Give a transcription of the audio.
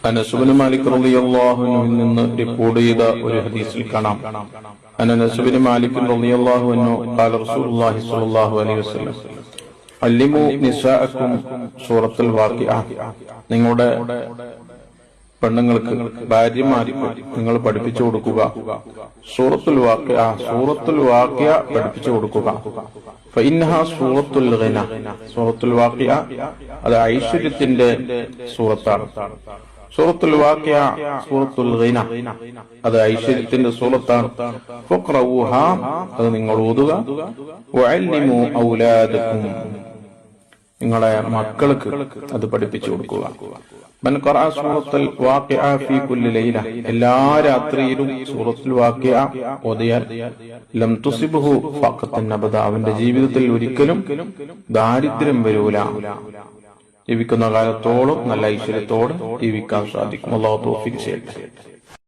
അനസ് ഇബ്നു മാലിക് റളിയല്ലാഹു അൻഹുവിൽ നിന്ന് റിപ്പോർട്ട് ചെയ്ത ഒരു ഹദീസിൽ കാണാം, അനസ് ഇബ്നു മാലിക് റളിയല്ലാഹു അൻഹു ഖാല റസൂലുള്ളാഹി സ്വല്ലല്ലാഹു അലൈഹി വസല്ലം അല്ലിമു നിസാഅക്കും സൂറത്തുൽ വാഖിഅ, നിങ്ങളുടെ പെണ്ണുങ്ങൾക്ക് ഭാര്യമാർക്ക് നിങ്ങൾ പഠിപ്പിച്ചു കൊടുക്കുക സൂറത്തുൽ വാഖിഅ, സൂറത്തുൽ വാഖിഅ പഠിപ്പിച്ചു കൊടുക്കുക. ഫഇന്നഹാ സൂറത്തുൽ ഗിന, സൂറത്തുൽ വാഖിഅ അത് ഐശ്വര്യത്തിന്റെ സൂറത്താണ്. സൂറത്തുൽ വാഖിഅ സൂറത്തുൽ ഗിന അത് ഐശ്വര്യത്തിന്റെ സൂറത്താണ്. ഫഖറഊഹാ, അത് നിങ്ങൾ ഓതുക. വഅല്ലിമു ഔലാദക്കും, നിങ്ങളെ മക്കൾക്ക് അത് പഠിപ്പിച്ചു കൊടുക്കുക. മൻ ഖറഅ സൂറത്തുൽ വാഖിഅ ഫീ കുല്ലി ലൈല, എല്ലാ രാത്രിയിലും സൂറത്തുൽ വാഖിഅ ഓതിയാൽ ലം തുസിബ്ഹു ഫഖത്തൻ അബദ, അവന്റെ ജീവിതത്തിൽ ഒരിക്കലും ദാരിദ്ര്യം വരൂല. ജീവിക്കുന്ന കാലത്തോളം നല്ല ഐശ്വര്യത്തോടെ ജീവിക്കാൻ സാധിക്കും. അല്ലാഹു തൗഫീഖ് ചെയ്യട്ടെ.